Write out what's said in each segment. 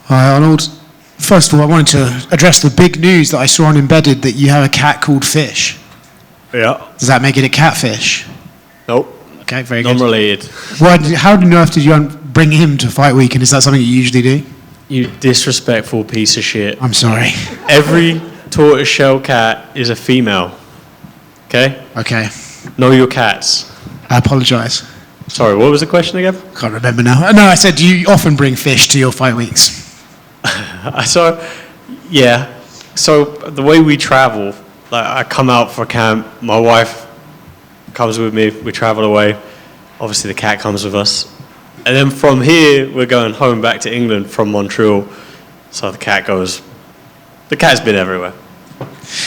Hi, Arnold. First of all, I wanted to address the big news that I saw on Embedded that you have a cat called Fish. Yeah. Does that make it a catfish? Nope. Okay, very good. Non-related. How on earth did you bring him to Fight Week, and is that something you usually do? You disrespectful piece of shit. I'm sorry. Every tortoiseshell cat is a female. Okay? Okay. Know your cats. I apologise. Sorry, what was the question again? Can't remember now. No, I said, do you often bring Fish to your Fight Weeks? So, yeah. So the way we travel, like I come out for camp, my wife comes with me, we travel away. Obviously the cat comes with us. And then from here, we're going home back to England from Montreal. So the cat's been everywhere.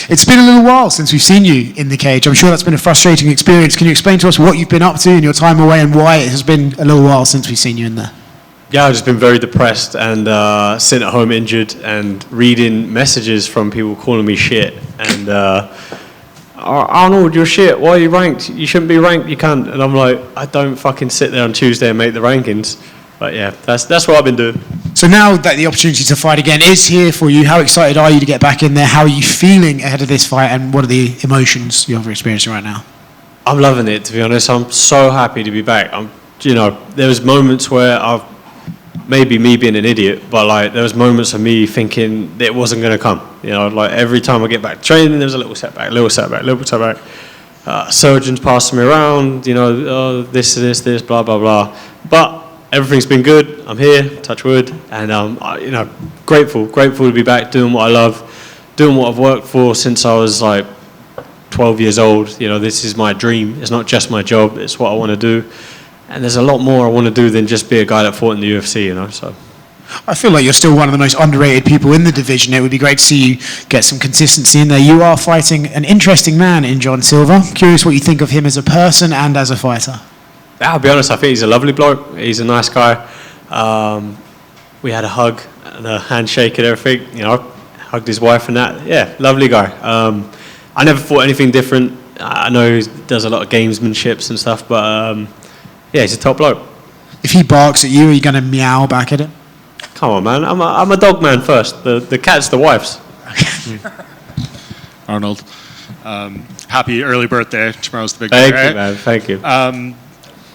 It's been a little while since we've seen you in the cage. I'm sure that's been a frustrating experience. Can you explain to us what you've been up to in your time away and why it has been a little while since we've seen you in there? Yeah, I've just been very depressed and sitting at home injured and reading messages from people calling me shit. And Arnold, you're shit. Why are you ranked? You shouldn't be ranked. You can't. And I'm like, I don't fucking sit there on Tuesday and make the rankings. But yeah, that's what I've been doing. So now that the opportunity to fight again is here for you, how excited are you to get back in there? How are you feeling ahead of this fight, and what are the emotions you're experiencing right now? I'm loving it, to be honest. I'm so happy to be back. There was moments where maybe me being an idiot, but like there was moments of me thinking that it wasn't going to come. Like every time I get back to training, there's a little setback. Surgeons passing me around, this, blah, blah, blah. But everything's been good. I'm here, touch wood, and grateful to be back doing what I love, doing what I've worked for since I was like 12 years old. This is my dream. It's not just my job. It's what I want to do. And there's a lot more I want to do than just be a guy that fought in the UFC, so. I feel like you're still one of the most underrated people in the division. It would be great to see you get some consistency in there. You are fighting an interesting man in Jean Silva. Curious what you think of him as a person and as a fighter. I'll be honest, I think he's a lovely bloke. He's a nice guy. We had a hug and a handshake and everything. Hugged his wife and that. Yeah, lovely guy. I never thought anything different. I know he does a lot of gamesmanships and stuff, but yeah, he's a top bloke. If he barks at you, are you going to meow back at him? Come on, man. I'm a dog man first. The cat's the wife's. Arnold, happy early birthday. Tomorrow's the big day, right? Thank you, man. Thank you.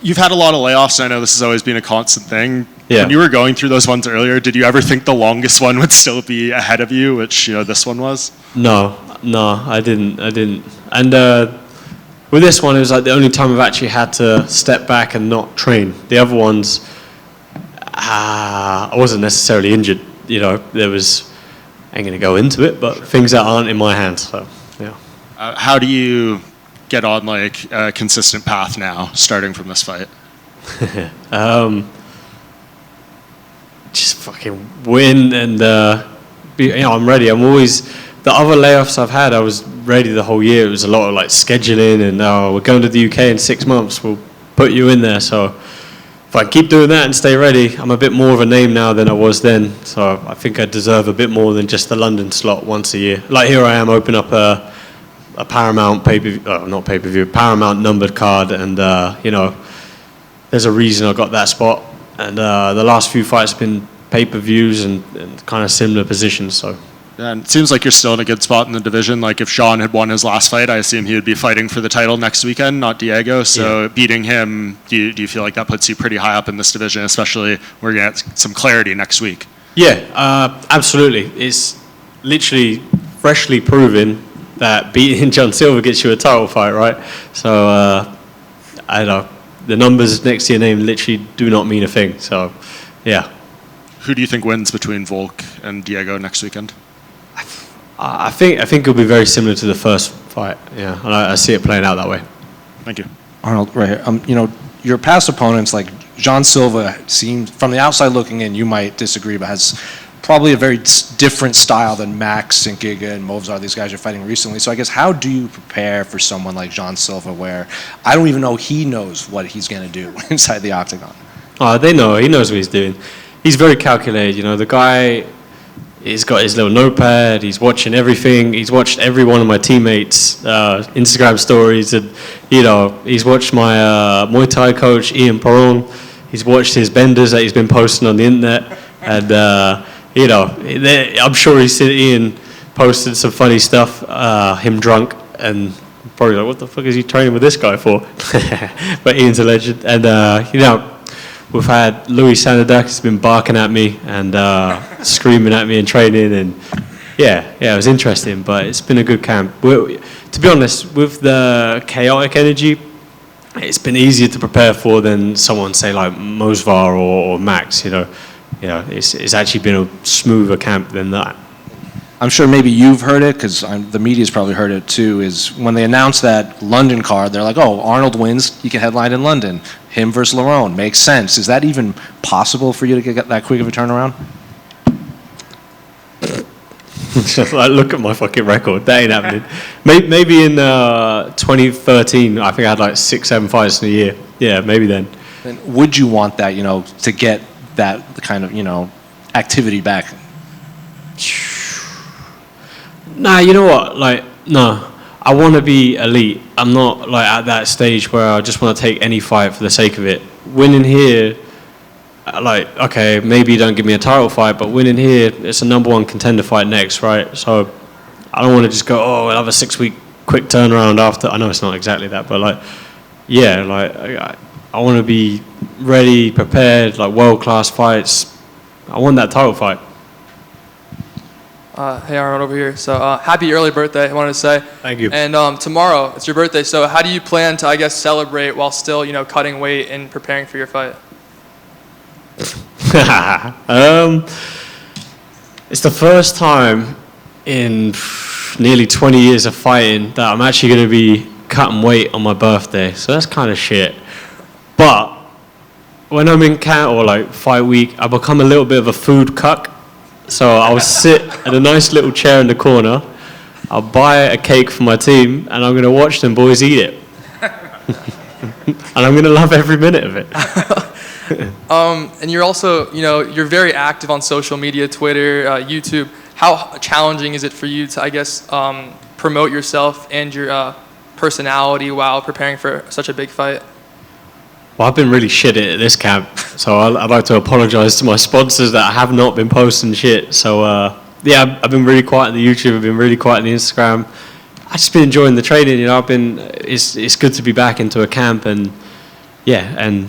You've had a lot of layoffs. I know this has always been a constant thing. Yeah. When you were going through those ones earlier, did you ever think the longest one would still be ahead of you, which this one was? No, I didn't. And with this one, it was like the only time I've actually had to step back and not train. The other ones, I wasn't necessarily injured. There was, I ain't going to go into it, but things that aren't in my hands. So, yeah. How do you get on a consistent path now, starting from this fight? Just fucking win and I'm ready. I'm always. The other layoffs I've had, I was ready the whole year. It was a lot of scheduling and we're going to the UK in 6 months. We'll put you in there. So if I keep doing that and stay ready, I'm a bit more of a name now than I was then. So I think I deserve a bit more than just the London slot once a year. Like here I am, open up a Paramount Paramount numbered card, and there's a reason I got that spot. And the last few fights have been pay-per-views and kind of similar positions. So. Yeah, and it seems like you're still in a good spot in the division. Like if Jean had won his last fight, I assume he would be fighting for the title next weekend, not Diego. So yeah. Beating him, do you feel like that puts you pretty high up in this division, especially we're going to get some clarity next week? Yeah, absolutely. It's literally freshly proven that beating Jean Silva gets you a title fight, right? So I don't know. The numbers next to your name literally do not mean a thing. So, yeah. Who do you think wins between Volk and Diego next weekend? I think it'll be very similar to the first fight. Yeah, and I see it playing out that way. Thank you, Arnold. Right here. Your past opponents like Jean Silva seems, from the outside looking in, you might disagree, but has probably a very different style than Max and Giga and Movzar, these guys are fighting recently. So I guess how do you prepare for someone like Jean Silva, where I don't even know he knows what he's going to do inside the octagon? They know. He knows what he's doing. He's very calculated. The guy. He's got his little notepad. He's watching everything. He's watched every one of my teammates' Instagram stories, and he's watched my Muay Thai coach Ian Perron. He's watched his benders that he's been posting on the internet, and I'm sure he's seen Ian posted some funny stuff, him drunk, and probably like, what the fuck is he training with this guy for? But Ian's a legend, and we've had Louis Sanadakis been barking at me and screaming at me in training, and yeah, it was interesting, but it's been a good camp. To be honest, with the chaotic energy, it's been easier to prepare for than someone, say, like Mosvar or Max, it's actually been a smoother camp than that. I'm sure maybe you've heard it, because the media's probably heard it too, is when they announced that London card, they're like, oh, Arnold wins, he can headline in London. Him versus Lerone, makes sense. Is that even possible for you to get that quick of a turnaround? Like, look at my fucking record. That ain't happening. Maybe in 2013, I think I had like 6-7 fights in a year. Yeah, maybe then. And would you want that, to get that kind of, activity back? Nah, you know what? Like, no. I want to be elite. I'm not like at that stage where I just want to take any fight for the sake of it. Winning here, like, okay, maybe you don't give me a title fight, but winning here, it's a number one contender fight next, right? So I don't want to just go, I'll have a 6-week quick turnaround after. I know it's not exactly that, but like, yeah, like I want to be ready, prepared, like world-class fights. I want that title fight. Hey, Arnold over here. So happy early birthday, I wanted to say. Thank you. And tomorrow, it's your birthday, so how do you plan to, I guess, celebrate while still, cutting weight and preparing for your fight? It's the first time in nearly 20 years of fighting that I'm actually going to be cutting weight on my birthday, so that's kind of shit. But when I'm in camp or like fight week, I become a little bit of a food cuck. So I'll sit at a nice little chair in the corner, I'll buy a cake for my team, and I'm going to watch them boys eat it. And I'm going to love every minute of it. And you're also, you're very active on social media, Twitter, YouTube. How challenging is it for you to, I guess, promote yourself and your personality while preparing for such a big fight? Well, I've been really shit at this camp, so I'd like to apologise to my sponsors that I have not been posting shit. So, yeah, I've been really quiet on the YouTube, I've been really quiet on the Instagram. I've just been enjoying the training, it's good to be back into a camp, and yeah,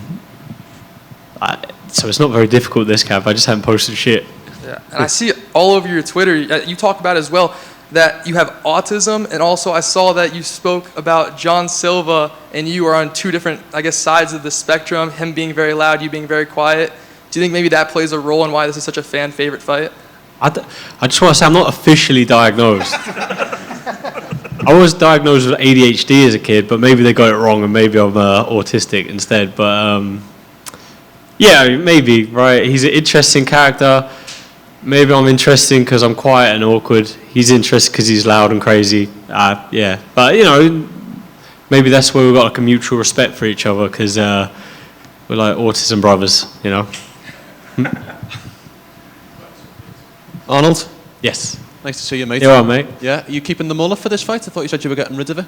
so it's not very difficult this camp, I just haven't posted shit. Yeah, and I see all over your Twitter, you talk about as well, that you have autism, and also I saw that you spoke about Jean Silva, and you are on two different, I guess, sides of the spectrum, him being very loud, you being very quiet. Do you think maybe that plays a role in why this is such a fan favorite fight? I just want to say I'm not officially diagnosed. I was diagnosed with ADHD as a kid, but maybe they got it wrong, and maybe I'm autistic instead. But yeah, maybe, right? He's an interesting character. Maybe I'm interesting because I'm quiet and awkward. He's interesting because he's loud and crazy. Yeah, but maybe that's where we've got like a mutual respect for each other, because we're like autism brothers, Arnold? Yes. Nice to see you, mate. You all right, mate? Yeah, are you keeping the mullet for this fight? I thought you said you were getting rid of it.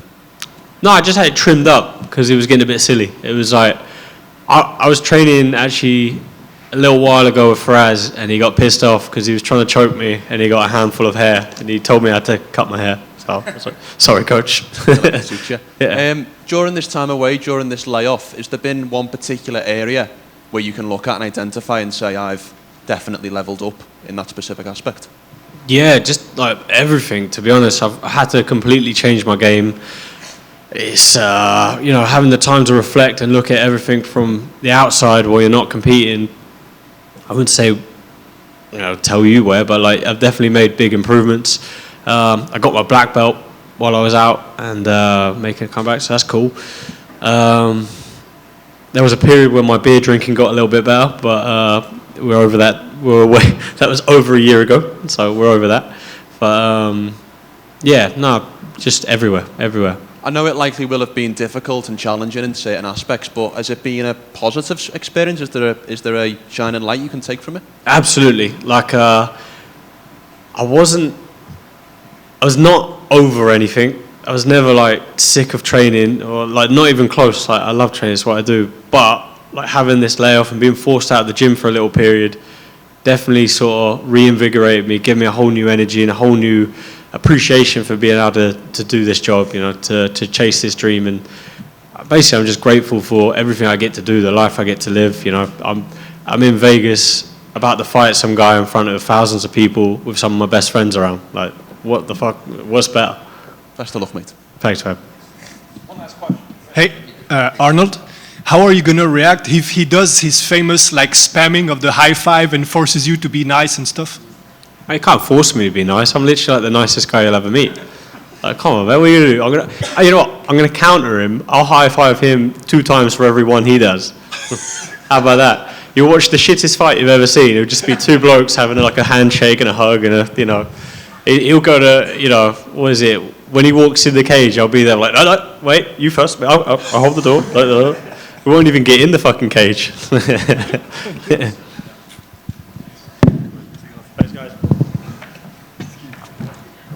No, I just had it trimmed up because it was getting a bit silly. It was like, I was training actually a little while ago with Faraz, and he got pissed off because he was trying to choke me, and he got a handful of hair, and he told me I had to cut my hair. So I was like, sorry, coach. Yeah. During this time away, during this layoff, has there been one particular area where you can look at and identify and say, I've definitely leveled up in that specific aspect? Yeah, just like everything, to be honest. I've had to completely change my game. It's, having the time to reflect and look at everything from the outside while you're not competing. I wouldn't say, tell you where, but like I've definitely made big improvements. I got my black belt while I was out and making a comeback, so that's cool. There was a period where my beer drinking got a little bit better, but we're over that. We're away. That was over a year ago, so we're over that. But just everywhere. I know it likely will have been difficult and challenging in certain aspects, but has it been a positive experience? Is there a shining light you can take from it? Absolutely. Like I was not over anything. I was never like sick of training or like not even close. Like I love training, it's what I do. But like having this layoff and being forced out of the gym for a little period definitely sort of reinvigorated me, gave me a whole new energy and a whole new appreciation for being able to do this job, to chase this dream. And basically, I'm just grateful for everything I get to do, the life I get to live. I'm in Vegas about to fight some guy in front of thousands of people with some of my best friends around. Like, what the fuck? What's better? Best of luck, mate. Thanks, man. Hey, Arnold, how are you going to react if he does his famous like spamming of the high five and forces you to be nice and stuff? You can't force me to be nice. I'm literally like the nicest guy you'll ever meet. Like, come on, man, what are you going to do? You know what? I'm going to counter him. I'll high five him 2 times for every one he does. How about that? You watch the shittest fight you've ever seen. It'll just be 2 blokes having like a handshake and a hug and he'll go to, what is it? When he walks in the cage, I'll be there like, no, wait, you first. I'll hold the door. We won't even get in the fucking cage.